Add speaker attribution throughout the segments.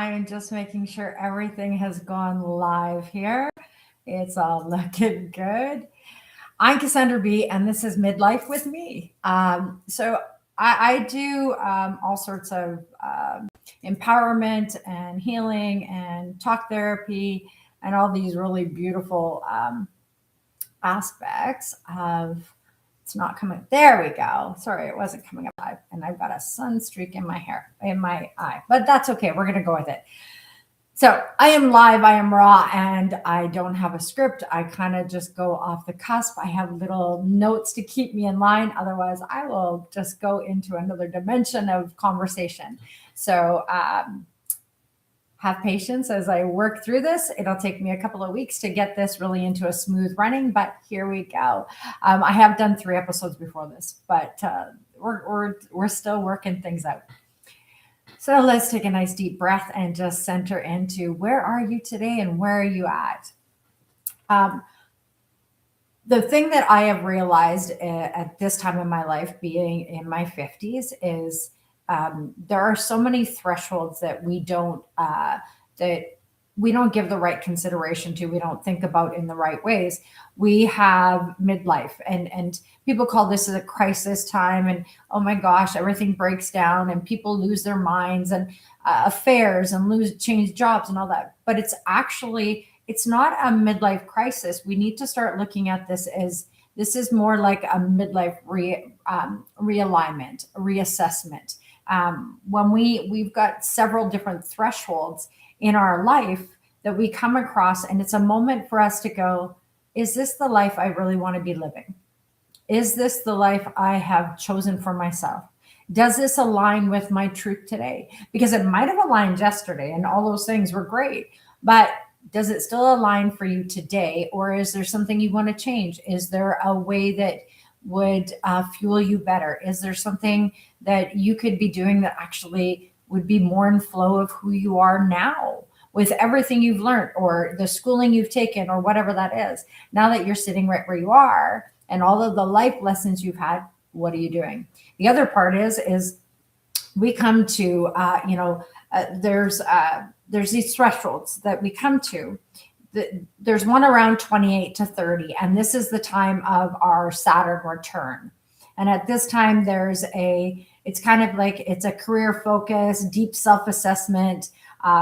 Speaker 1: I'm just making sure everything has gone live here. It's all looking good. I'm Cassandra B, and this is Midlife with me. So I do all sorts of empowerment and healing and talk therapy and all these really beautiful aspects of. It's not coming. There we go. Sorry, it wasn't coming up live, and I've got a sun streak in my hair, in my eye, but that's okay. We're gonna go with it. So I am live, I am raw, and I don't have a script. I kind of just go off the cusp. I have little notes to keep me in line. Otherwise, I will just go into another dimension of conversation. So have patience as I work through this. It'll take me a couple of weeks to get this really into a smooth running, but here we go. I have done 3 episodes before this, but we're still working things out. So let's take a nice deep breath and just center into where are you today and where are you at? The thing that I have realized at this time in my life, being in my 50s, is there are so many thresholds that we don't give the right consideration to. We don't think about in the right ways. We have midlife, and people call this a crisis time, and oh my gosh, everything breaks down and people lose their minds and affairs and change jobs and all that. But it's not a midlife crisis. We need to start looking at this as this is more like a midlife realignment, reassessment. When we've got several different thresholds in our life that we come across, and it's a moment for us to go, is this the life I really want to be living? Is this the life I have chosen for myself? Does this align with my truth today? Because it might have aligned yesterday and all those things were great, but does it still align for you today? Or is there something you want to change? Is there a way that would fuel you better? Is there something that you could be doing that actually would be more in flow of who you are now, with everything you've learned or the schooling you've taken or whatever that is? Now that you're sitting right where you are and all of the life lessons you've had, what are you doing? The other part is we come to, there's these thresholds that we come to. There's one around 28 to 30, and this is the time of our Saturn return. And at this time, it's kind of like it's a career focus, deep self-assessment,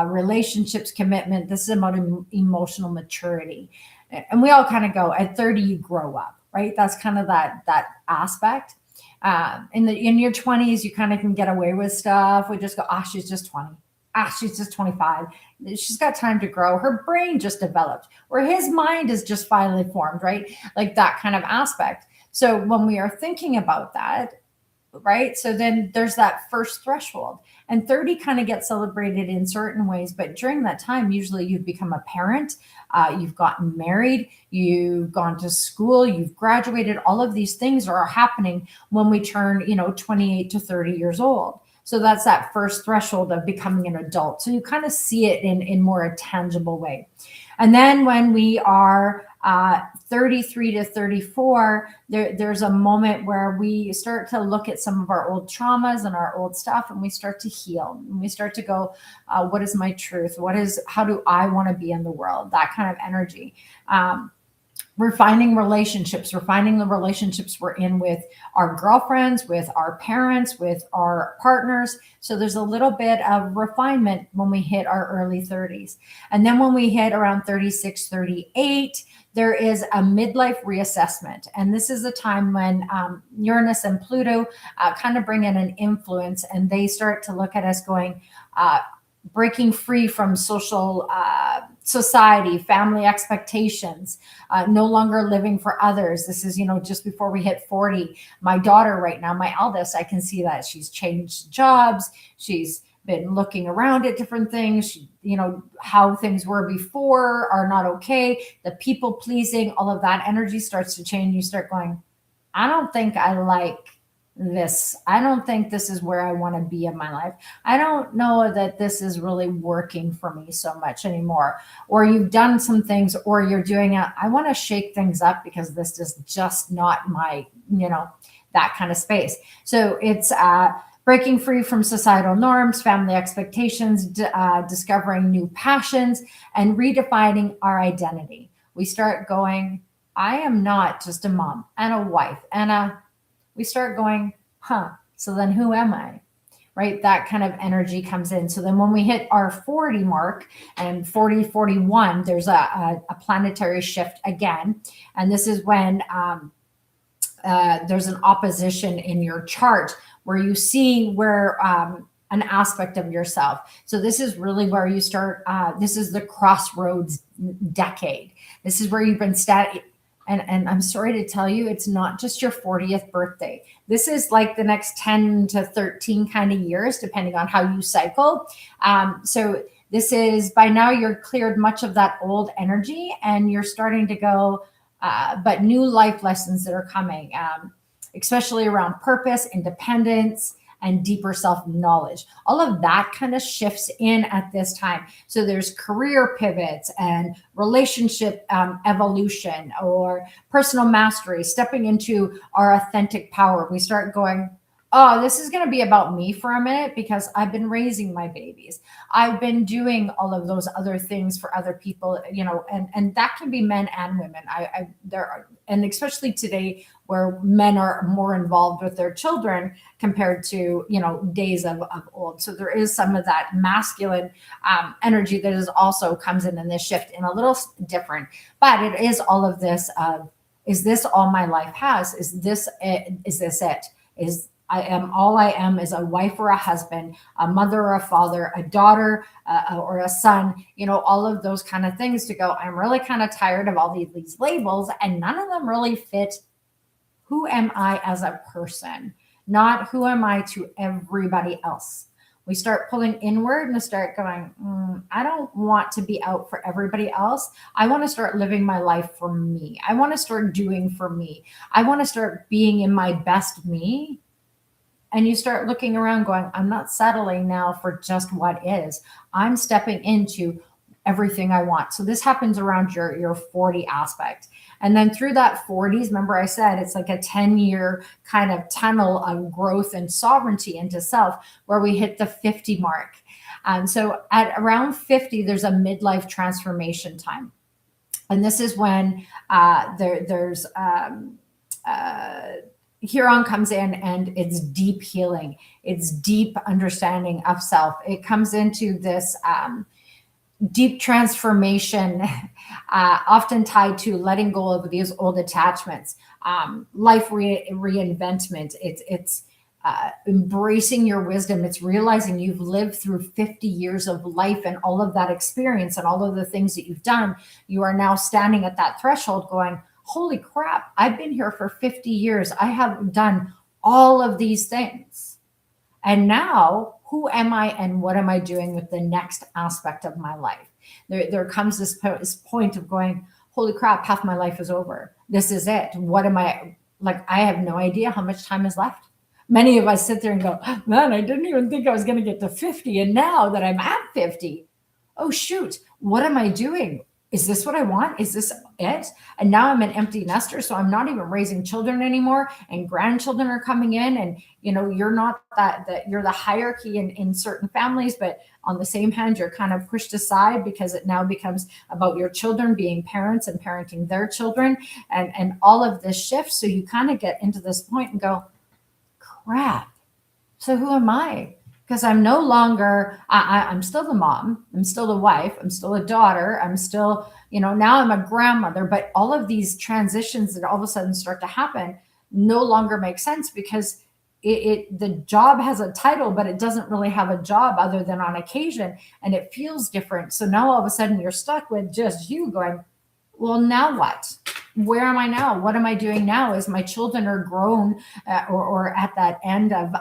Speaker 1: relationships, commitment. This is about emotional maturity. And we all kind of go, at 30, you grow up, right? That's kind of that aspect. In your 20s, you kind of can get away with stuff. We just go, she's just 20. She's just 25. She's got time to grow. Her brain just developed, or his mind is just finally formed, right? Like that kind of aspect. So when we are thinking about that, right? So then there's that first threshold, and 30 kind of gets celebrated in certain ways. But during that time, usually you've become a parent, you've gotten married, you've gone to school, you've graduated. All of these things are happening when we turn, 28 to 30 years old. So that's that first threshold of becoming an adult. So you kind of see it in more a tangible way. And then when we are 33 to 34, there's a moment where we start to look at some of our old traumas and our old stuff, and we start to heal. And we start to go, what is my truth? How do I want to be in the world? That kind of energy. We're finding relationships. We're finding the relationships we're in with our girlfriends, with our parents, with our partners. So there's a little bit of refinement when we hit our early 30s. And then when we hit around 36, 38, there is a midlife reassessment. And this is a time when Uranus and Pluto kind of bring in an influence, and they start to look at us going, breaking free from social society, family expectations, no longer living for others. This is, just before we hit 40. My daughter right now, my eldest, I can see that she's changed jobs. She's been looking around at different things. She, how things were before are not okay. The people pleasing, all of that energy starts to change. You start going, I don't think I like this. I don't think this is where I want to be in my life. I don't know that this is really working for me so much anymore. Or you've done some things, or you're doing it. I want to shake things up because this is just not my, that kind of space. So it's breaking free from societal norms, family expectations, discovering new passions, and redefining our identity. We start going, I am not just a mom and a wife we start going, huh, so then who am I? Right? That kind of energy comes in. So then when we hit our 40 mark and 40, 41, there's a planetary shift again. And this is when there's an opposition in your chart where you see where an aspect of yourself. So this is really where you start. This is the crossroads decade. This is where you've been and I'm sorry to tell you, it's not just your 40th birthday. This is like the next 10 to 13 kind of years, depending on how you cycle. So this is, by now you're cleared much of that old energy and you're starting to go, but new life lessons that are coming, especially around purpose, independence, and deeper self-knowledge. All of that kind of shifts in at this time. So there's career pivots and relationship evolution or personal mastery, stepping into our authentic power. We start going, oh, this is going to be about me for a minute because I've been raising my babies. I've been doing all of those other things for other people, and that can be men and women. And especially today where men are more involved with their children compared to, days of old. So there is some of that masculine energy that is also comes in this shift in a little different, but it is all of this is this all my life has? Is this it? I am all I am is a wife or a husband, a mother or a father, a daughter or a son, all of those kind of things to go. I'm really kind of tired of all these labels and none of them really fit. Who am I as a person? Not who am I to everybody else. We start pulling inward and start going, I don't want to be out for everybody else. I want to start living my life for me. I want to start doing for me. I want to start being in my best me. And you start looking around going, I'm not settling now for just what is. I'm stepping into everything I want. So this happens around your 40 aspect. And then through that 40s, remember I said it's like a 10-year kind of tunnel of growth and sovereignty into self where we hit the 50 mark. So at around 50, there's a midlife transformation time. And this is when there's Huron comes in and it's deep healing. It's deep understanding of self. It comes into this deep transformation, often tied to letting go of these old attachments, life reinventment. It's embracing your wisdom. It's realizing you've lived through 50 years of life and all of that experience and all of the things that you've done. You are now standing at that threshold going, holy crap, I've been here for 50 years. I have done all of these things. And now, who am I and what am I doing with the next aspect of my life? There comes this point of going, holy crap, half my life is over. This is it. What am I, I have no idea how much time is left. Many of us sit there and go, man, I didn't even think I was going to get to 50. And now that I'm at 50, oh shoot, what am I doing? Is this what I want? Is this it? And now I'm an empty nester, so I'm not even raising children anymore, and grandchildren are coming in, and you're not that you're the hierarchy in certain families, but on the same hand, you're kind of pushed aside because it now becomes about your children being parents and parenting their children, and all of this shifts. So you kind of get into this point and go, crap. So who am I? Because I'm no longer, I'm still the mom, I'm still the wife, I'm still a daughter, I'm still, now I'm a grandmother, but all of these transitions that all of a sudden start to happen no longer make sense because the job has a title, but it doesn't really have a job other than on occasion, and it feels different. So now all of a sudden you're stuck with just you going, well, now what? Where am I now? What am I doing now? As my children are grown or at that end of,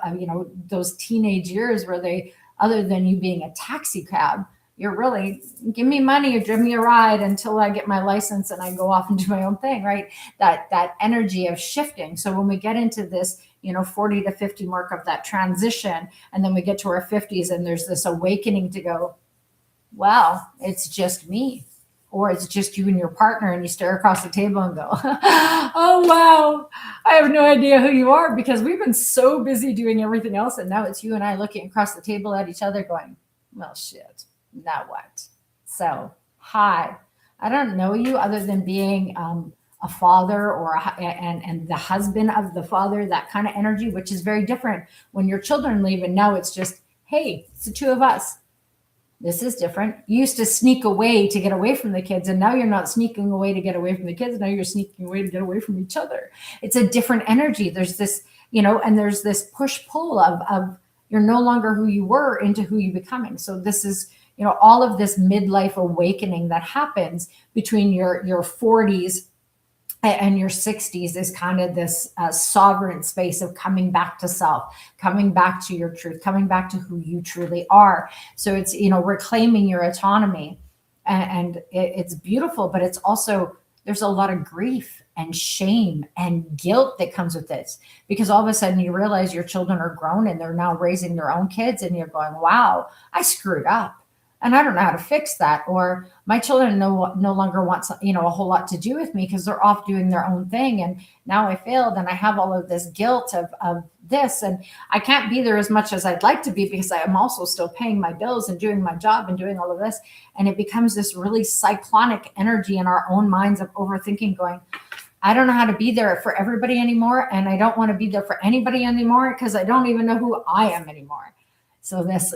Speaker 1: those teenage years where they, other than you being a taxi cab, you're really, give me money or give me a ride until I get my license and I go off and do my own thing, right? That energy of shifting. So when we get into this, 40 to 50 mark of that transition, and then we get to our 50s and there's this awakening to go, well, it's just me. or it's just you and your partner and you stare across the table and go, oh, wow, I have no idea who you are because we've been so busy doing everything else. And now it's you and I looking across the table at each other going, well, shit, now what? So, hi, I don't know you other than being a father and the husband of the father, that kind of energy, which is very different when your children leave. And now it's just, hey, it's the two of us. This is different. You used to sneak away to get away from the kids, and now you're not sneaking away to get away from the kids. Now you're sneaking away to get away from each other. It's a different energy. There's this, and there's this push pull of you're no longer who you were into who you're becoming. So this is, all of this midlife awakening that happens between your 40s and your 60s is kind of this sovereign space of coming back to self, coming back to your truth, coming back to who you truly are. So it's, reclaiming your autonomy, and it's beautiful, but it's also, there's a lot of grief and shame and guilt that comes with this, because all of a sudden you realize your children are grown and they're now raising their own kids, and you're going, wow, I screwed up. And I don't know how to fix that. Or my children no longer want, a whole lot to do with me because they're off doing their own thing. And now I failed and I have all of this guilt of this. And I can't be there as much as I'd like to be because I am also still paying my bills and doing my job and doing all of this. And it becomes this really cyclonic energy in our own minds of overthinking, going, I don't know how to be there for everybody anymore. And I don't want to be there for anybody anymore because I don't even know who I am anymore. So this,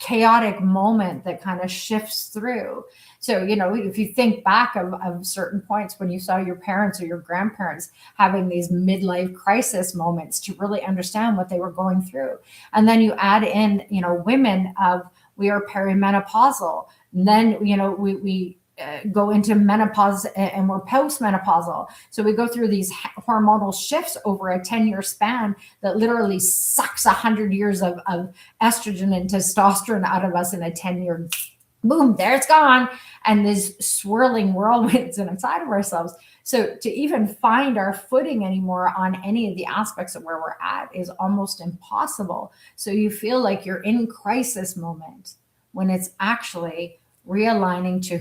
Speaker 1: chaotic moment that kind of shifts through. So, if you think back of certain points when you saw your parents or your grandparents having these midlife crisis moments to really understand what they were going through. And then you add in, women we are perimenopausal. And then, we go into menopause and we're postmenopausal. So we go through these hormonal shifts over a 10-year span that literally sucks 100 years of estrogen and testosterone out of us in a 10-year, boom, there it's gone. And these swirling whirlwinds inside of ourselves. So to even find our footing anymore on any of the aspects of where we're at is almost impossible. So you feel like you're in crisis moment when it's actually realigning to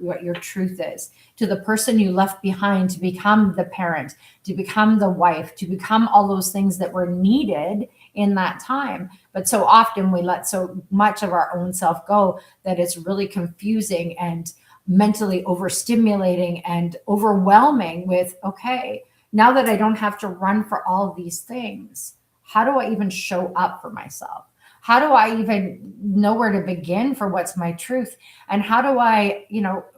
Speaker 1: what your truth is, to the person you left behind to become the parent, to become the wife, to become all those things that were needed in that time. But so often we let so much of our own self go that it's really confusing and mentally overstimulating and overwhelming with, okay, now that I don't have to run for all of these things, how do I even show up for myself? How do I even know where to begin for what's my truth? And how do I,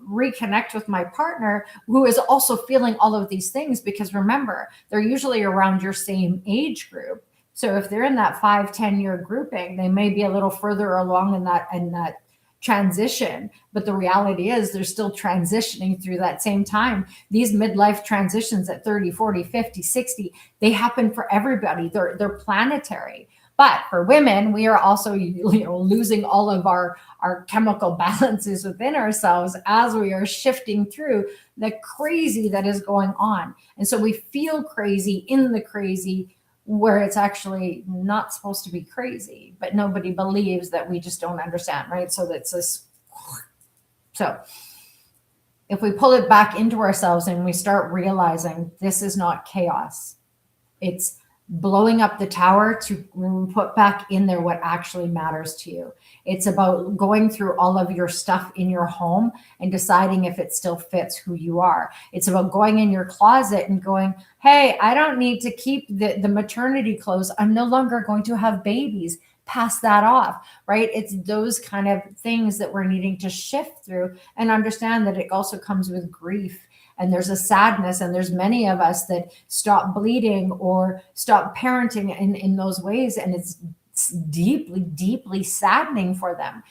Speaker 1: reconnect with my partner who is also feeling all of these things? Because remember, they're usually around your same age group. So if they're in that 5-10 year grouping, they may be a little further along in that transition. But the reality is they're still transitioning through that same time. These midlife transitions at 30, 40, 50, 60, they happen for everybody. They're planetary. But for women, we are also, losing all of our chemical balances within ourselves as we are shifting through the crazy that is going on. And so we feel crazy in the crazy where it's actually not supposed to be crazy, but nobody believes that we just don't understand, right? So that's this. So if we pull it back into ourselves and we start realizing this is not chaos, it's blowing up the tower to put back in there what actually matters to you. It's about going through all of your stuff in your home and deciding if it still fits who you are. It's about going in your closet and going, hey, I don't need to keep the maternity clothes. I'm no longer going to have babies. Pass that off, right? It's those kind of things that we're needing to shift through and understand that it also comes with grief. And there's a sadness, and there's many of us that stop bleeding or stop parenting in those ways. And it's deeply, deeply saddening for them.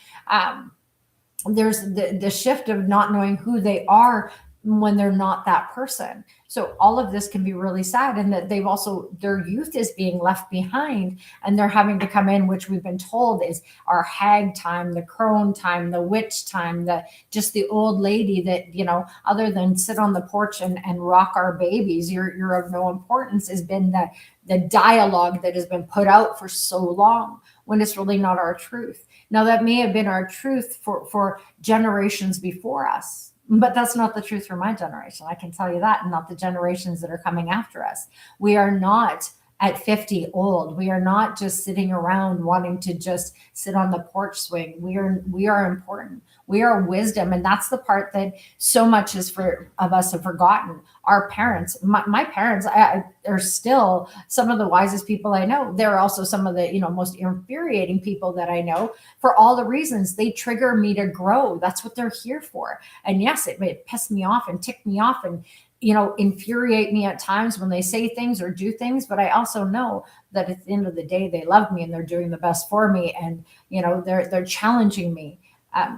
Speaker 1: There's the shift of not knowing who they are when they're not that person. So all of this can be really sad, and that their youth is being left behind, and they're having to come in, which we've been told is our hag time, the crone time, the witch time, just the old lady that, other than sit on the porch and rock our babies, you're of no importance, has been the dialogue that has been put out for so long, when it's really not our truth. Now, that may have been our truth for generations before us, But that's not the truth for my generation. I can tell you that, and not the generations that are coming after us. We are not at 50 old. We are not just sitting around wanting to just sit on the porch swing. We are important. We are wisdom. And that's the part that so much is for of us have forgotten. Our parents, my parents are still some of the wisest people I know. They're also some of the, most infuriating people that I know, for all the reasons they trigger me to grow. That's what they're here for. And yes, it may piss me off and tick me off and infuriate me at times when they say things or do things. But I also know that at the end of the day, they love me and they're doing the best for me. And, they're challenging me.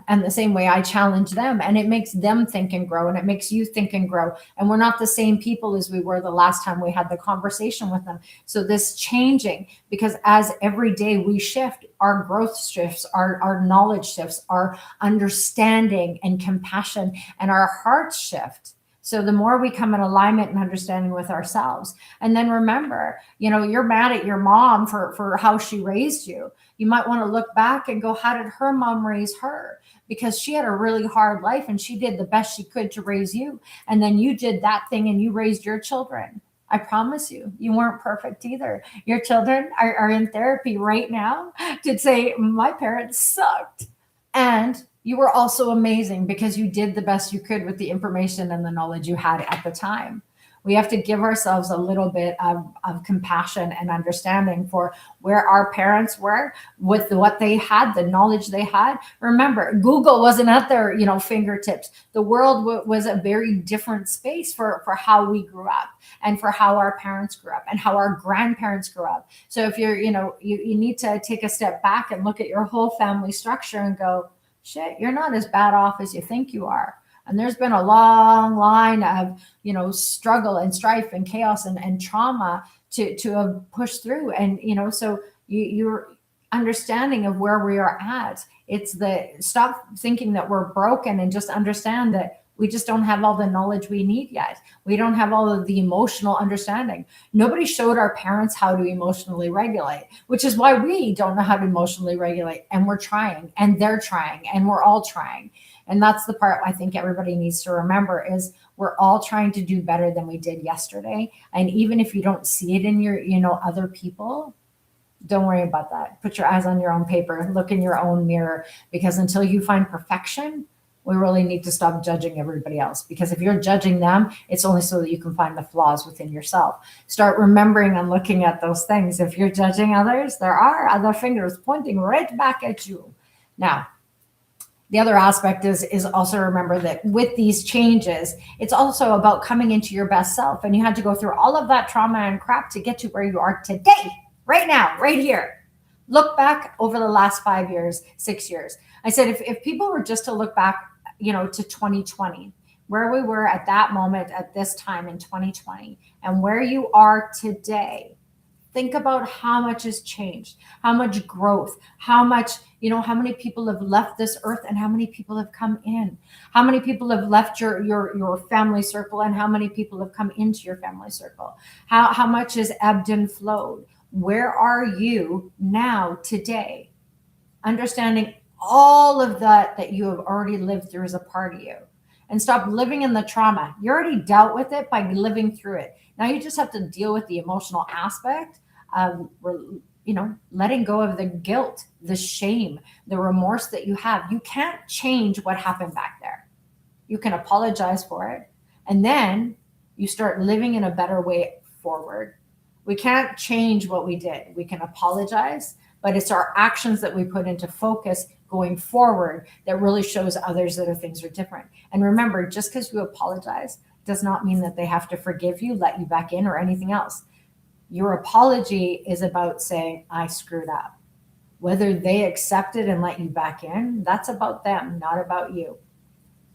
Speaker 1: And the same way I challenge them, and it makes them think and grow, and it makes you think and grow. And we're not the same people as we were the last time we had the conversation with them. So this changing, because as every day we shift, our growth shifts, our knowledge shifts, our understanding and compassion and our hearts shift. So the more we come in alignment and understanding with ourselves. And then remember, you're mad at your mom for how she raised you. You might want to look back and go, how did her mom raise her? Because she had a really hard life and she did the best she could to raise you. And then you did that thing and you raised your children. I promise you, you weren't perfect either. Your children are in therapy right now to say, my parents sucked. And you were also amazing because you did the best you could with the information and the knowledge you had at the time. We have to give ourselves a little bit of compassion and understanding for where our parents were with what they had, the knowledge they had. Remember, Google wasn't at their fingertips. The world was a very different space for how we grew up and for how our parents grew up and how our grandparents grew up. So if you need to take a step back and look at your whole family structure and go, shit, you're not as bad off as you think you are. And there's been a long line of, struggle and strife and chaos and trauma to have pushed through. And, so you're understanding of where we are at. It's stop thinking that we're broken and just understand that we just don't have all the knowledge we need yet. We don't have all of the emotional understanding. Nobody showed our parents how to emotionally regulate, which is why we don't know how to emotionally regulate. And we're trying, and they're trying, and we're all trying. And that's the part I think everybody needs to remember is we're all trying to do better than we did yesterday. And even if you don't see it in your, other people, don't worry about that. Put your eyes on your own paper, look in your own mirror, because until you find perfection, we really need to stop judging everybody else. Because if you're judging them, it's only so that you can find the flaws within yourself. Start remembering and looking at those things. If you're judging others, there are other fingers pointing right back at you. Now, the other aspect is also remember that with these changes, it's also about coming into your best self. And you had to go through all of that trauma and crap to get to where you are today, right now, right here. Look back over the last 5 years, 6 years. I said, if people were just to look back, to 2020, where we were at that moment, at this time in 2020, and where you are today, think about how much has changed, how much growth, how much, how many people have left this earth and how many people have come in, how many people have left your family circle and how many people have come into your family circle, how much has ebbed and flowed. Where are you now today? Understanding all of that you have already lived through as a part of you. And stop living in the trauma. You already dealt with it by living through it. Now you just have to deal with the emotional aspect of, letting go of the guilt, the shame, the remorse that you have. You can't change what happened back there. You can apologize for it. And then you start living in a better way forward. We can't change what we did. We can apologize, but it's our actions that we put into focus going forward that really shows others that things are different. And remember, just because you apologize does not mean that they have to forgive you, let you back in, or anything else. Your apology is about saying, I screwed up. Whether they accept it and let you back in, that's about them, not about you.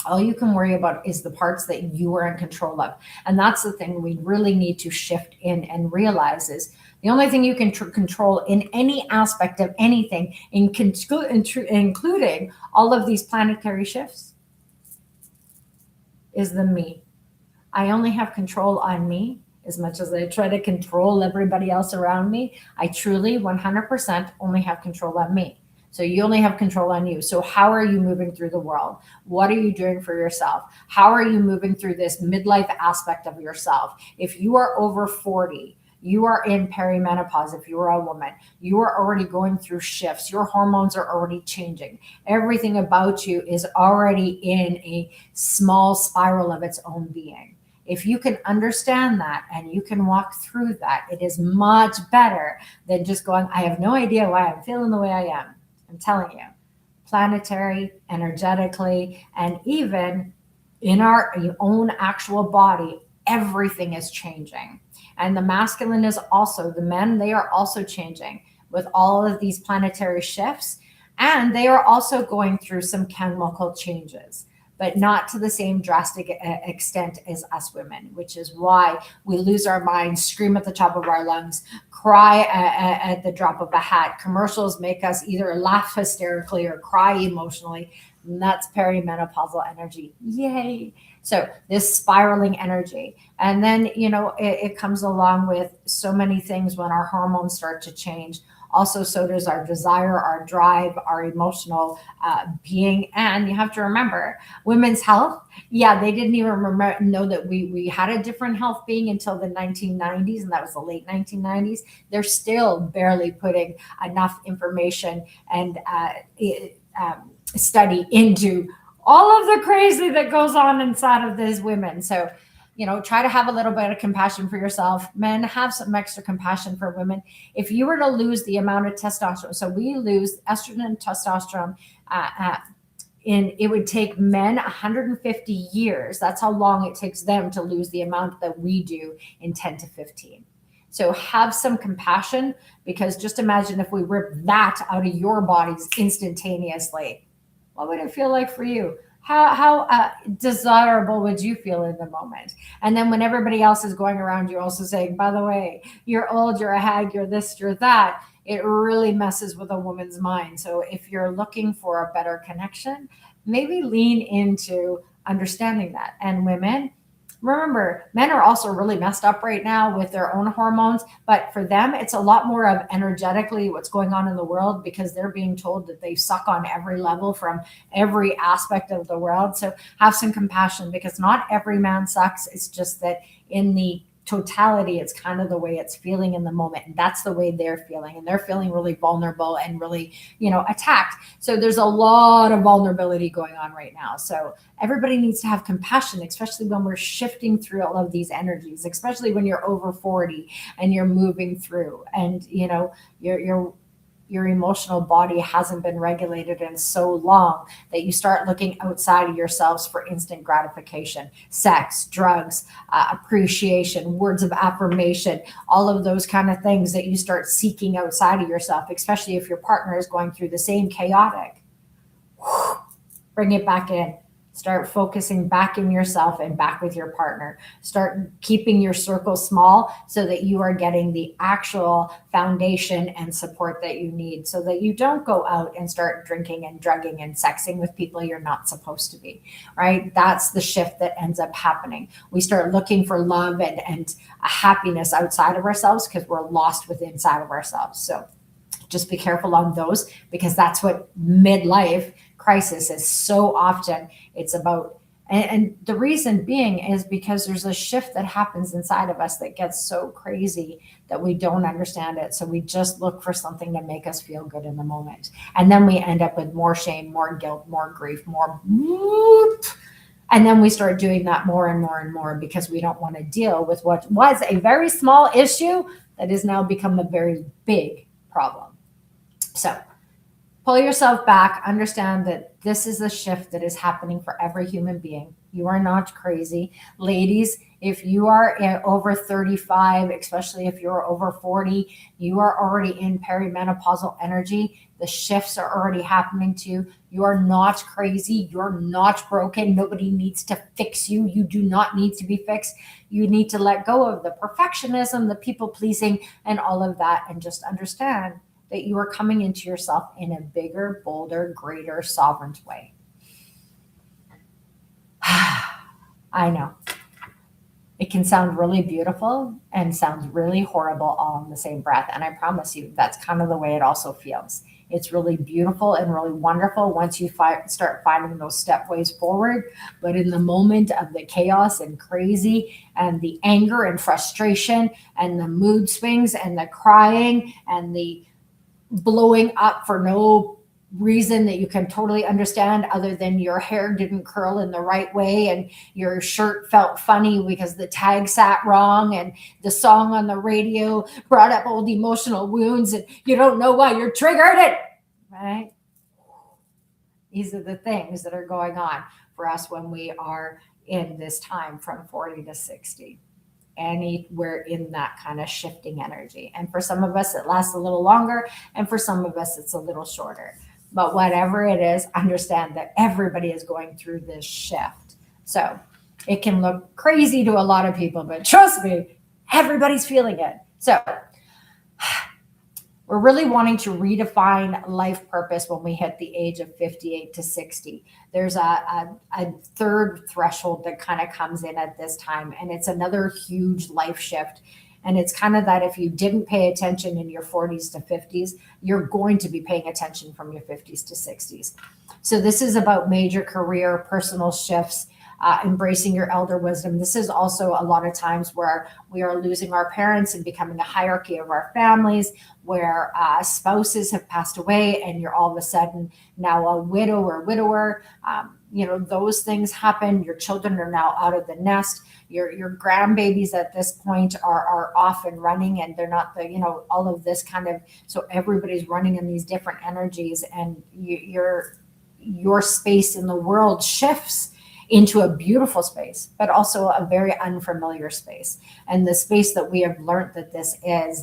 Speaker 1: All you can worry about is the parts that you are in control of. And that's the thing we really need to shift in and realize is the only thing you can control in any aspect of anything, including all of these planetary shifts, is the me. I only have control on me. As much as I try to control everybody else around me, I truly 100% only have control on me. So you only have control on you. So how are you moving through the world? What are you doing for yourself? How are you moving through this midlife aspect of yourself? If you are over 40, you are in perimenopause. If you are a woman, you are already going through shifts. Your hormones are already changing. Everything about you is already in a small spiral of its own being. If you can understand that and you can walk through that, it is much better than just going, I have no idea why I'm feeling the way I am. I'm telling you, planetary, energetically, and even in our own actual body, everything is changing. And the masculine is also, the men, they are also changing with all of these planetary shifts. And they are also going through some chemical changes, but not to the same drastic extent as us women, which is why we lose our minds, scream at the top of our lungs, cry at the drop of a hat. Commercials make us either laugh hysterically or cry emotionally. And that's perimenopausal energy. Yay. So this spiraling energy. And then, it comes along with so many things when our hormones start to change. Also, so does our desire, our drive, our emotional being. And you have to remember, women's health. Yeah, they didn't even know that we had a different health being until the 1990s, and that was the late 1990s. They're still barely putting enough information and study into all of the crazy that goes on inside of these women. So, try to have a little bit of compassion for yourself. Men, have some extra compassion for women. If you were to lose the amount of testosterone, so we lose estrogen and testosterone, it would take men 150 years. That's how long it takes them to lose the amount that we do in 10 to 15. So have some compassion, because just imagine if we rip that out of your bodies instantaneously. What would it feel like for you? How desirable would you feel in the moment? And then when everybody else is going around you also saying, by the way, you're old, you're a hag, you're this, you're that, it really messes with a woman's mind. So if you're looking for a better connection, maybe lean into understanding that. And women, remember, men are also really messed up right now with their own hormones, but for them, it's a lot more of energetically what's going on in the world, because they're being told that they suck on every level from every aspect of the world. So have some compassion, because not every man sucks. It's just that in the totality, it's kind of the way it's feeling in the moment. And that's the way they're feeling. And they're feeling really vulnerable and really, attacked. So there's a lot of vulnerability going on right now. So everybody needs to have compassion, especially when we're shifting through all of these energies, especially when you're over 40 and you're moving through, and, your emotional body hasn't been regulated in so long that you start looking outside of yourselves for instant gratification, sex, drugs, appreciation, words of affirmation, all of those kind of things that you start seeking outside of yourself, especially if your partner is going through the same chaotic. Bring it back in. Start focusing back in yourself and back with your partner. Start keeping your circle small so that you are getting the actual foundation and support that you need, so that you don't go out and start drinking and drugging and sexing with people you're not supposed to be, right? That's the shift that ends up happening. We start looking for love and a happiness outside of ourselves because we're lost within inside of ourselves. So just be careful on those, because that's what midlife crisis is so often. It's about, and the reason being is because there's a shift that happens inside of us that gets so crazy that we don't understand it. So we just look for something to make us feel good in the moment. And then we end up with more shame, more guilt, more grief, more whoop. And then we start doing that more and more and more, because we don't want to deal with what was a very small issue that has now become a very big problem. So pull yourself back, understand that this is a shift that is happening for every human being. You are not crazy. Ladies, if you are over 35, especially if you're over 40, you are already in perimenopausal energy. The shifts are already happening to you. You are not crazy. You're not broken. Nobody needs to fix you. You do not need to be fixed. You need to let go of the perfectionism, the people pleasing, and all of that, and just understand that you are coming into yourself in a bigger, bolder, greater, sovereign way. I know. It can sound really beautiful and sound really horrible all in the same breath. And I promise you, that's kind of the way it also feels. It's really beautiful and really wonderful once you start finding those stepways forward. But in the moment of the chaos and crazy and the anger and frustration and the mood swings and the crying and the blowing up for no reason that you can totally understand other than your hair didn't curl in the right way and your shirt felt funny because the tag sat wrong and the song on the radio brought up old emotional wounds and you don't know why you're triggered it, right? These are the things that are going on for us when we are in this time from 40 to 60. Anywhere in that kind of shifting energy. And for some of us, it lasts a little longer, and for some of us, it's a little shorter. But whatever it is, understand that everybody is going through this shift. So it can look crazy to a lot of people, but trust me, everybody's feeling it. So we're really wanting to redefine life purpose when we hit the age of 58 to 60. There's a third threshold that kind of comes in at this time, and it's another huge life shift. And it's kind of that if you didn't pay attention in your 40s to 50s, you're going to be paying attention from your 50s to 60s. So this is about major career, personal shifts, embracing your elder wisdom. This is also a lot of times where we are losing our parents and becoming a hierarchy of our families, where spouses have passed away and you're all of a sudden now a widow or widower. Those things happen. Your children are now out of the nest. Your grandbabies at this point are off and running, and they're not all of this kind of, so everybody's running in these different energies, and your space in the world shifts into a beautiful space, but also a very unfamiliar space. And the space that we have learned that this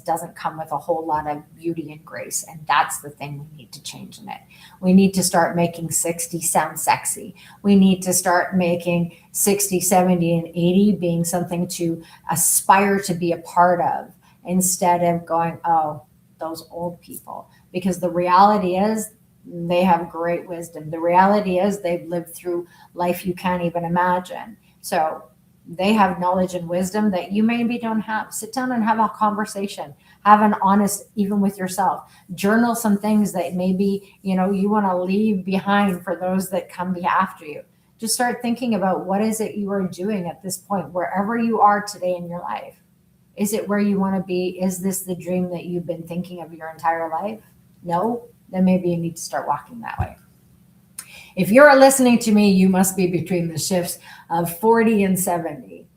Speaker 1: doesn't come with a whole lot of beauty and grace. And that's the thing we need to change in it. We need to start making 60 sound sexy. We need to start making 60, 70, and 80 being something to aspire to be a part of, instead of going, oh, those old people. Because the reality is, they have great wisdom. The reality is they've lived through life you can't even imagine. So they have knowledge and wisdom that you maybe don't have. Sit down and have a conversation. Have an honest, even with yourself. Journal some things that maybe, you want to leave behind for those that come after you. Just start thinking about what is it you are doing at this point, wherever you are today in your life. Is it where you want to be? Is this the dream that you've been thinking of your entire life? No? Then maybe you need to start walking that way. If you're listening to me, you must be between the shifts of 40 and 70,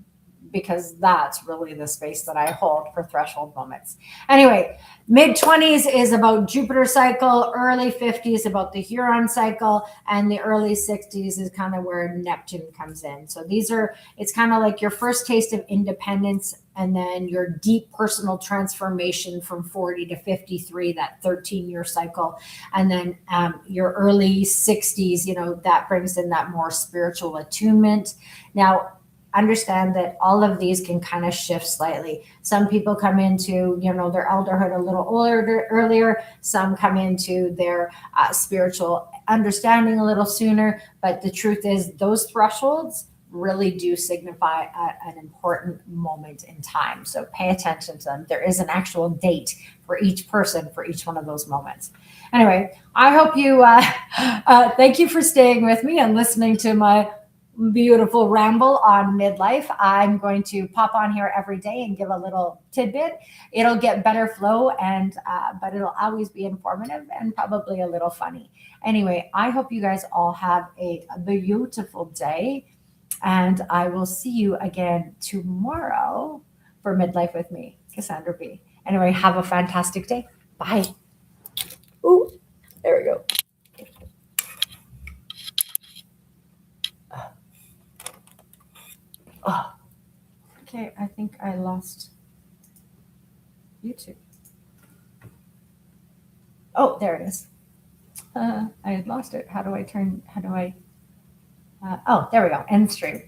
Speaker 1: because that's really the space that I hold for threshold moments. Anyway, mid-20s is about Jupiter cycle, early 50s about the Huron cycle, and the early 60s is kind of where Neptune comes in. So it's kind of like your first taste of independence, and then your deep personal transformation from 40 to 53, that 13-year cycle. And then your early 60s, that brings in that more spiritual attunement. Now, understand that all of these can kind of shift slightly. Some people come into, their elderhood a little earlier. Some come into their spiritual understanding a little sooner. But the truth is, those thresholds really do signify an important moment in time. So pay attention to them. There is an actual date for each person for each one of those moments. Anyway, I hope you, thank you for staying with me and listening to my beautiful ramble on midlife. I'm going to pop on here every day and give a little tidbit. It'll get better flow, but it'll always be informative and probably a little funny. Anyway, I hope you guys all have a beautiful day, and I will see you again tomorrow for Midlife with me, Cassandra B. Anyway, have a fantastic day. Bye. Ooh, there we go. Oh, okay, I think I lost YouTube. Oh, there it is. I had lost it. How do I oh, there we go. End stream.